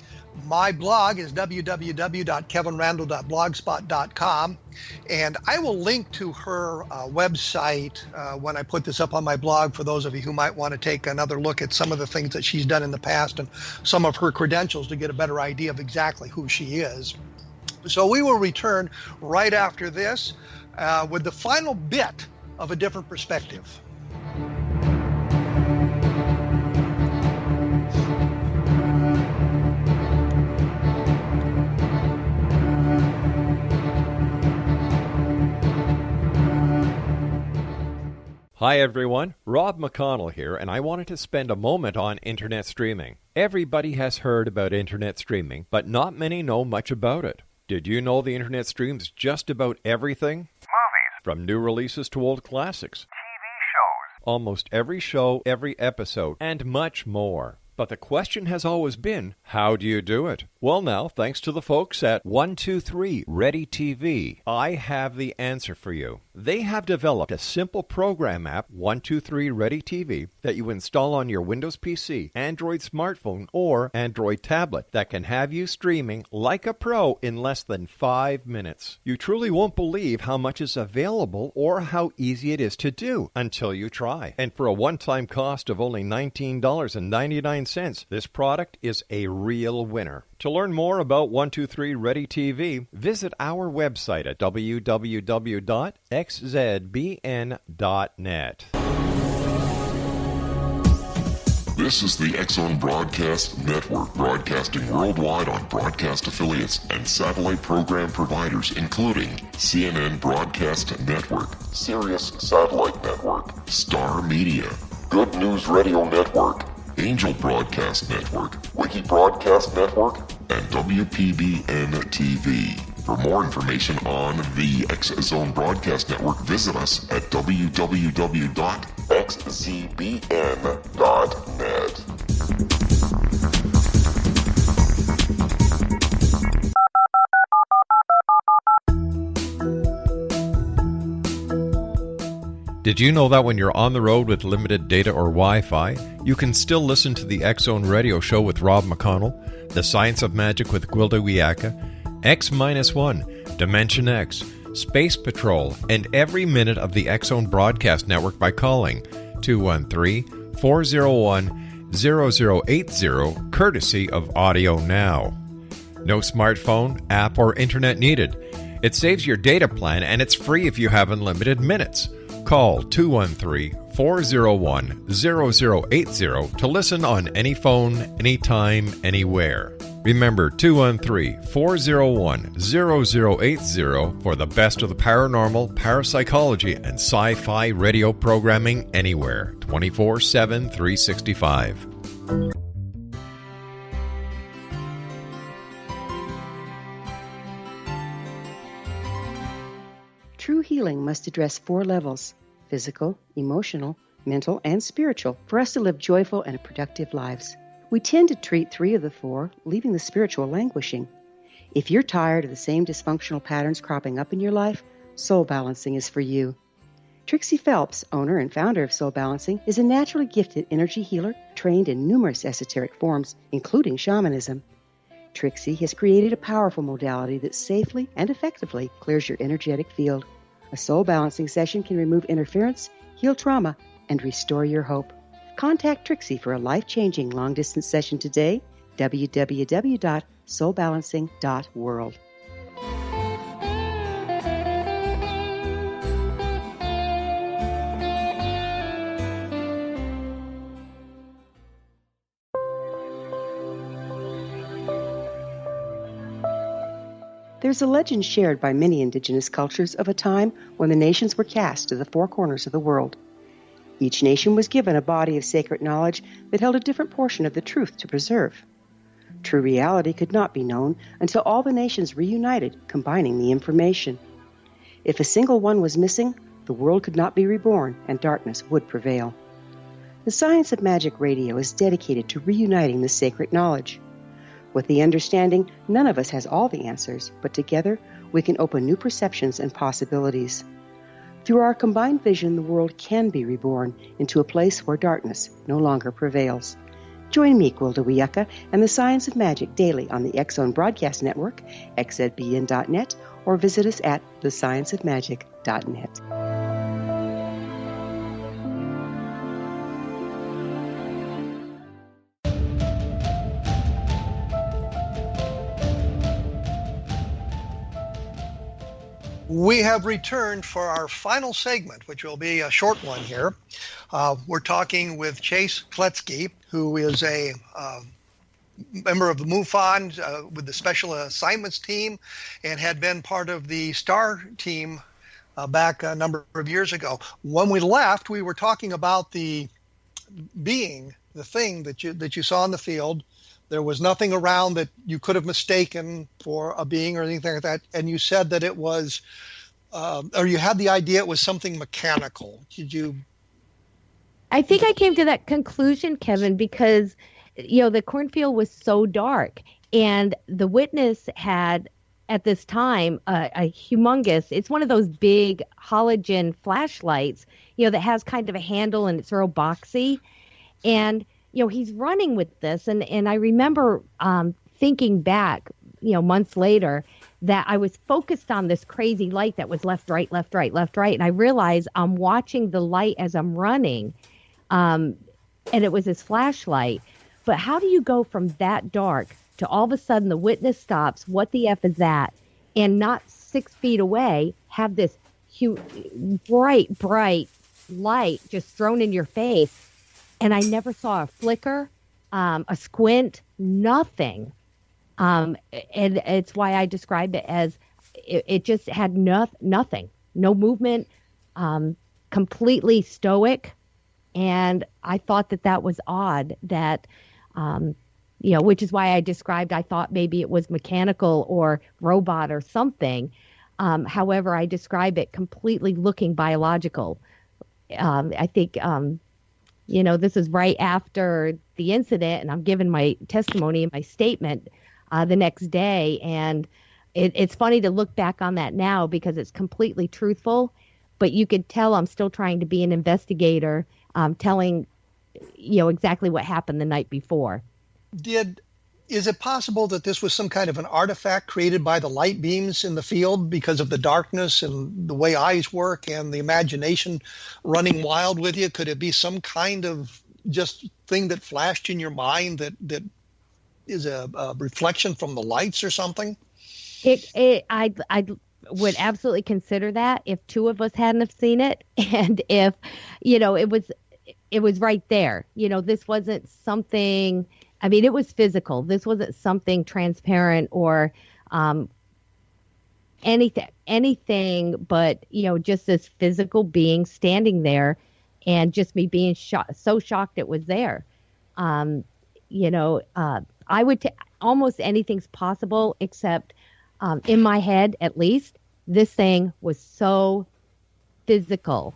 My blog is www.kevinrandle.blogspot.com, and I will link to her website when I put this up on my blog for those of you who might want to take another look at some of the things that she's done in the past and some of her credentials to get a better idea of exactly who she is. So we will return right after this with the final bit of a different perspective. Hi everyone, Rob McConnell here, and I wanted to spend a moment on internet streaming. Everybody has heard about internet streaming, but not many know much about it. Did you know the internet streams just about everything? Movies. From new releases to old classics. TV shows. Almost every show, every episode, and much more. But the question has always been, how do you do it? Well now, thanks to the folks at 123 Ready TV, I have the answer for you. They have developed a simple program app, 123 Ready TV, that you install on your Windows PC, Android smartphone, or Android tablet that can have you streaming like a pro in less than 5 minutes. You truly won't believe how much is available or how easy it is to do until you try. And for a one-time cost of only $19.99, this product is a real winner. To learn more about 123 Ready TV, visit our website at www.xzbn.net. This is the X-Zone Broadcast Network, broadcasting worldwide on broadcast affiliates and satellite program providers, including CNN Broadcast Network, Sirius Satellite Network, Star Media, Good News Radio Network, Angel Broadcast Network, Wiki Broadcast Network, and WPBN TV. For more information on the X-Zone Broadcast Network, visit us at www.xzbn.net. Did you know that when you're on the road with limited data or Wi-Fi, you can still listen to the X-Zone Radio Show with Rob McConnell, The Science of Magic with Gwilda Wiyaka, X-1, Dimension X, Space Patrol, and every minute of the X-Zone Broadcast Network by calling 213-401-0080, courtesy of Audio Now. No smartphone, app, or internet needed. It saves your data plan, and it's free if you have unlimited minutes. Call 213-401-0080 to listen on any phone, anytime, anywhere. Remember 213-401-0080 for the best of the paranormal, parapsychology, and sci-fi radio programming anywhere, 24/7, 365. True healing must address 4 levels: physical, emotional, mental, and spiritual, for us to live joyful and productive lives. We tend to treat 3 of the 4, leaving the spiritual languishing. If you're tired of the same dysfunctional patterns cropping up in your life, Soul Balancing is for you. Trixie Phelps, owner and founder of Soul Balancing, is a naturally gifted energy healer trained in numerous esoteric forms, including shamanism. Trixie has created a powerful modality that safely and effectively clears your energetic field. A Soul Balancing session can remove interference, heal trauma, and restore your hope. Contact Trixie for a life-changing long-distance session today, www.soulbalancing.world. There's a legend shared by many indigenous cultures of a time when the nations were cast to the 4 corners of the world. Each nation was given a body of sacred knowledge that held a different portion of the truth to preserve. True reality could not be known until all the nations reunited, combining the information. If a single one was missing, the world could not be reborn and darkness would prevail. The Science of Magic Radio is dedicated to reuniting the sacred knowledge. With the understanding, none of us has all the answers, but together we can open new perceptions and possibilities. Through our combined vision, the world can be reborn into a place where darkness no longer prevails. Join me, Gwilda Wiyaka, and the Science of Magic daily on the X-Zone Broadcast Network, xzbn.net, or visit us at thescienceofmagic.net. We have returned for our final segment, which will be a short one here. We're talking with Chase Kloetzke, who is a member of the MUFON with the Special Assignments Team and had been part of the STAR team back a number of years ago. When we left, we were talking about the being, the thing that you saw in the field. There was nothing around that you could have mistaken for a being or anything like that. And you said that it was, or you had the idea it was something mechanical. Did you? I think I came to that conclusion, Kevin, because, the cornfield was so dark. And the witness had, at this time, a humongous, it's one of those big halogen flashlights, that has kind of a handle and it's real boxy. And he's running with this. And I remember thinking back, months later, that I was focused on this crazy light that was left, right, left, right, left, right. And I realized I'm watching the light as I'm running. And it was his flashlight. But how do you go from that dark to all of a sudden the witness stops, what the F is that? And not 6 feet away, have this bright light just thrown in your face. and I never saw a flicker, a squint, nothing. And it's why I described it as it just had nothing, no movement, completely stoic. And I thought that was odd, that, which is why I described, I thought maybe it was mechanical or robot or something. However, I describe it completely looking biological. I think, this is right after the incident, and I'm giving my testimony and my statement the next day. And it's funny to look back on that now because it's completely truthful, but you could tell I'm still trying to be an investigator, telling, exactly what happened the night before. Is it possible that this was some kind of an artifact created by the light beams in the field because of the darkness and the way eyes work and the imagination running wild with you? Could it be some kind of just thing that flashed in your mind that is a reflection from the lights or something? I would absolutely consider that if two of us hadn't have seen it, and if, it was right there. This wasn't something. I mean, it was physical. This wasn't something transparent or anything, but, just this physical being standing there, and just me being so shocked it was there. I would almost anything's possible, except in my head, at least, this thing was so physical,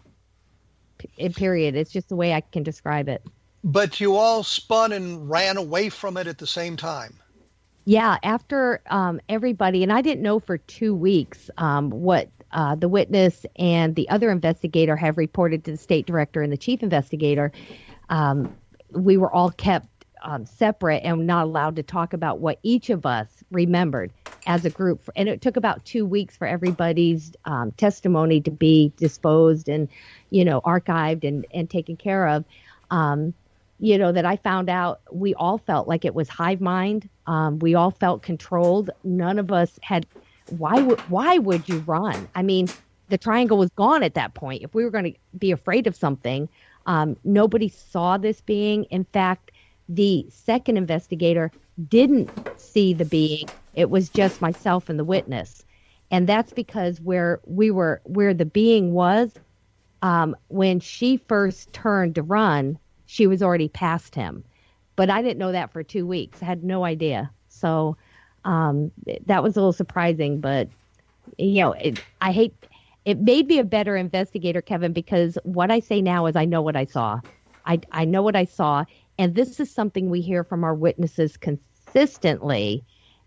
period. It's just the way I can describe it. But you all spun and ran away from it at the same time. Yeah, after everybody, and I didn't know for 2 weeks what the witness and the other investigator have reported to the state director and the chief investigator. We were all kept separate and not allowed to talk about what each of us remembered as a group. And it took about 2 weeks for everybody's testimony to be disposed and, archived and taken care of. That I found out we all felt like it was hive mind. We all felt controlled. None of us had. Why would you run? I mean, the triangle was gone at that point. If we were going to be afraid of something, nobody saw this being. In fact, the second investigator didn't see the being. It was just myself and the witness. And that's because where the being was, when she first turned to run, she was already past him. But I didn't know that for 2 weeks. I had no idea. So that was a little surprising. But, it made me a better investigator, Kevin, because what I say now is I know what I saw. I know what I saw. And this is something we hear from our witnesses consistently.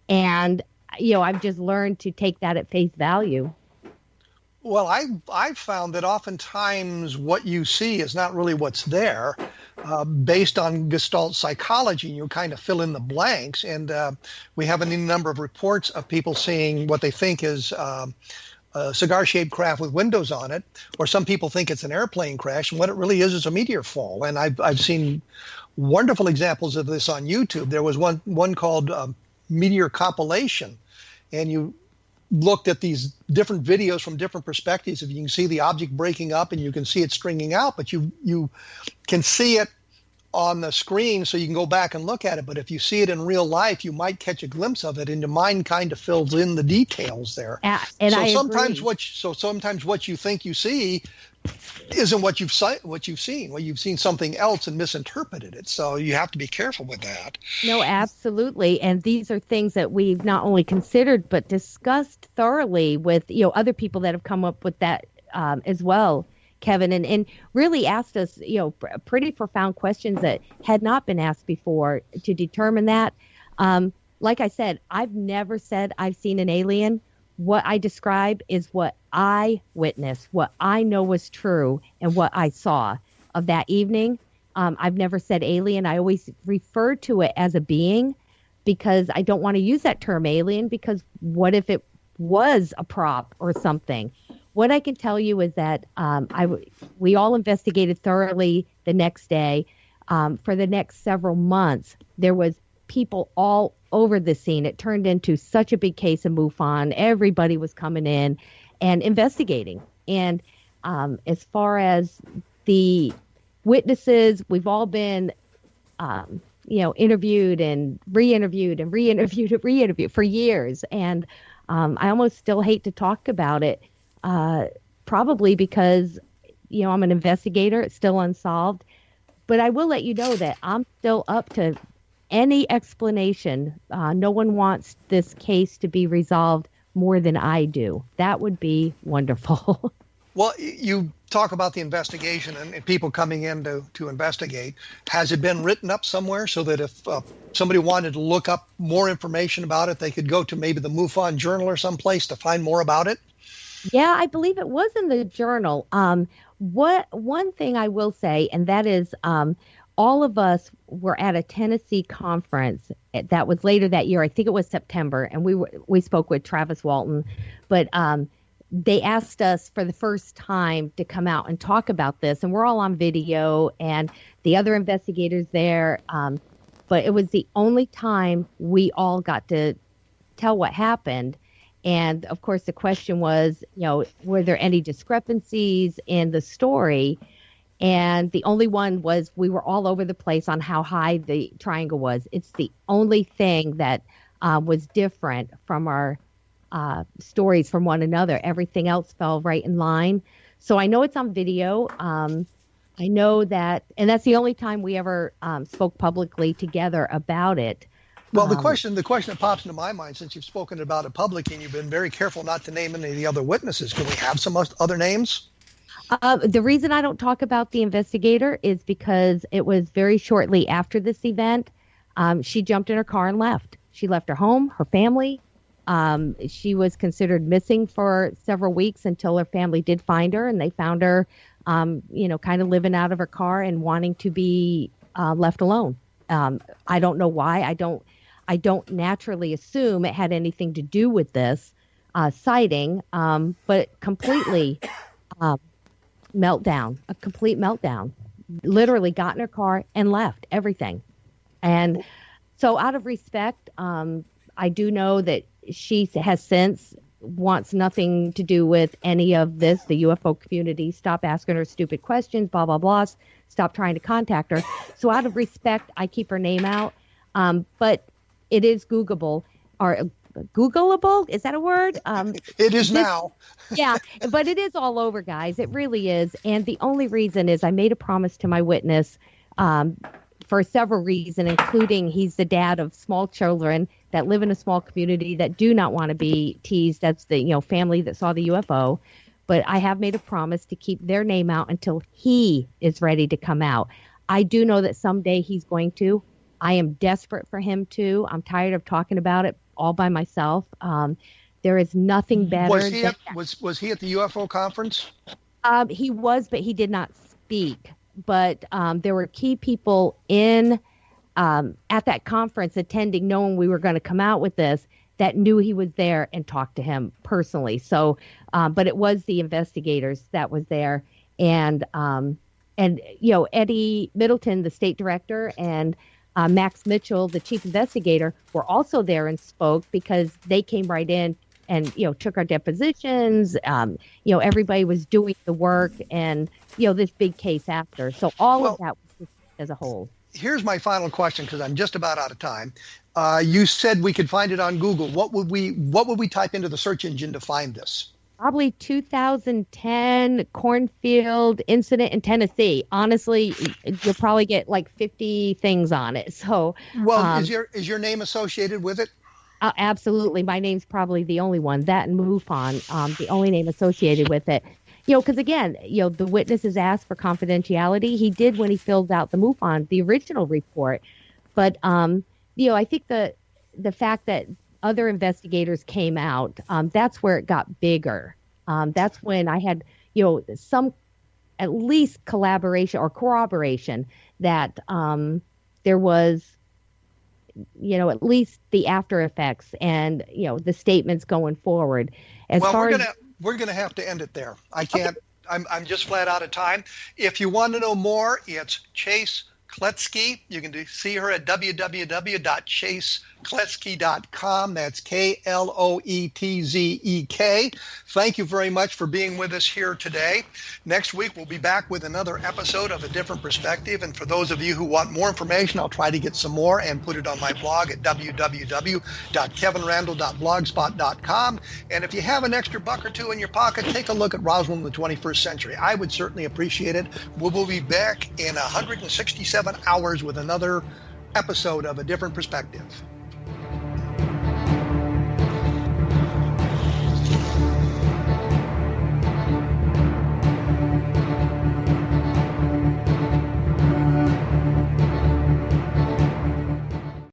And, I've just learned to take that at face value. Well, I've found that oftentimes what you see is not really what's there. Based on Gestalt psychology, you kind of fill in the blanks. And we have a number of reports of people seeing what they think is a cigar-shaped craft with windows on it, or some people think it's an airplane crash, and what it really is a meteor fall. And I've seen wonderful examples of this on YouTube. There was one called Meteor Compilation, and you looked at these different videos from different perspectives. If you can see the object breaking up and you can see it stringing out, but you can see it on the screen, so you can go back and look at it. But if you see it in real life, you might catch a glimpse of it, and your mind kind of fills in the details there. And so I sometimes agree. sometimes what you think you see isn't what you've seen. Well, you've seen something else and misinterpreted it. So you have to be careful with that. No, absolutely. And these are things that we've not only considered but discussed thoroughly with other people that have come up with that as well, Kevin, and really asked us pretty profound questions that had not been asked before to determine that. Like I said, I've never said I've seen an alien. What I describe is what I witnessed, what I know was true, and what I saw of that evening. I've never said alien. I always refer to it as a being because I don't want to use that term alien, because what if it was a prop or something? What I can tell you is that we all investigated thoroughly the next day. For the next several months, there was people all over the scene. It turned into such a big case of MUFON. Everybody was coming in and investigating. And as far as the witnesses. We've all been, interviewed and re-interviewed and re-interviewed and re-interviewed for years. And I almost still hate to talk about it, probably because, I'm an investigator. It's still unsolved. But I will let you know that I'm still up to any explanation. No one wants this case to be resolved more than I do. That would be wonderful. Well, you talk about the investigation and people coming in to investigate. Has it been written up somewhere so that if somebody wanted to look up more information about it, they could go to maybe the MUFON Journal or someplace to find more about it? Yeah, I believe it was in the journal. One thing I will say, and that is all of us were at a Tennessee conference that was later that year. I think it was September, and we spoke with Travis Walton, but they asked us for the first time to come out and talk about this, and we're all on video and the other investigators there. But it was the only time we all got to tell what happened. And of course, the question was, were there any discrepancies in the story? And the only one was we were all over the place on how high the triangle was. It's the only thing that was different from our stories from one another. Everything else fell right in line. So I know it's on video. I know that, and that's the only time we ever spoke publicly together about it. Well, the question that pops into my mind, since you've spoken about it publicly and you've been very careful not to name any of the other witnesses, can we have some other names? The reason I don't talk about the investigator is because it was very shortly after this event. She jumped in her car and left. She left her home, her family. She was considered missing for several weeks until her family did find her, and they found her, kind of living out of her car and wanting to be left alone. I don't know why. I don't naturally assume it had anything to do with this sighting, but completely meltdown, a complete meltdown. Literally got in her car and left everything. And so out of respect, I do know that she has since wants nothing to do with any of this. The UFO community, stop asking her stupid questions, blah, blah, blah. Stop trying to contact her. So out of respect, I keep her name out. But it is Googleable, or Googleable. Is that a word? It is now. Yeah, but it is all over, guys. It really is. And the only reason is I made a promise to my witness for several reasons, including he's the dad of small children that live in a small community that do not want to be teased. That's the family that saw the UFO. But I have made a promise to keep their name out until he is ready to come out. I do know that someday he's going to. I am desperate for him to. I'm tired of talking about it all by myself. There is nothing better. Was he at the UFO conference? He was, but he did not speak. But there were key people in at that conference attending, knowing we were going to come out with this, that knew he was there and talked to him personally. So, but it was the investigators that was there, and Eddie Middleton, the state director, and Max Mitchell, the chief investigator, were also there and spoke because they came right in and, took our depositions. Everybody was doing the work and, this big case after. So all of that was as a whole. Here's my final question, because I'm just about out of time. You said we could find it on Google. What would we type into the search engine to find this? Probably 2010 cornfield incident in Tennessee. Honestly, you'll probably get like 50 things on it. So, well, is your name associated with it? Absolutely. My name's probably the only one. That and MUFON, the only name associated with it. Because again, the witness is asked for confidentiality. He did when he filled out the MUFON, the original report. But, I think the fact that other investigators came out, that's where it got bigger. That's when I had, some at least collaboration or corroboration that there was, at least the after effects and, the statements going forward. We're gonna have to end it there. I can't. Okay. I'm just flat out of time. If you want to know more, it's Chase Kloetzke. You can see her at www.chasekloetzke.com. That's Kloetzek. Thank you very much for being with us here today. Next week, we'll be back with another episode of A Different Perspective. And for those of you who want more information, I'll try to get some more and put it on my blog at www.kevinrandle.blogspot.com. And if you have an extra buck or two in your pocket, take a look at Roswell in the 21st Century. I would certainly appreciate it. We will be back in 167 hours with another episode of A Different Perspective.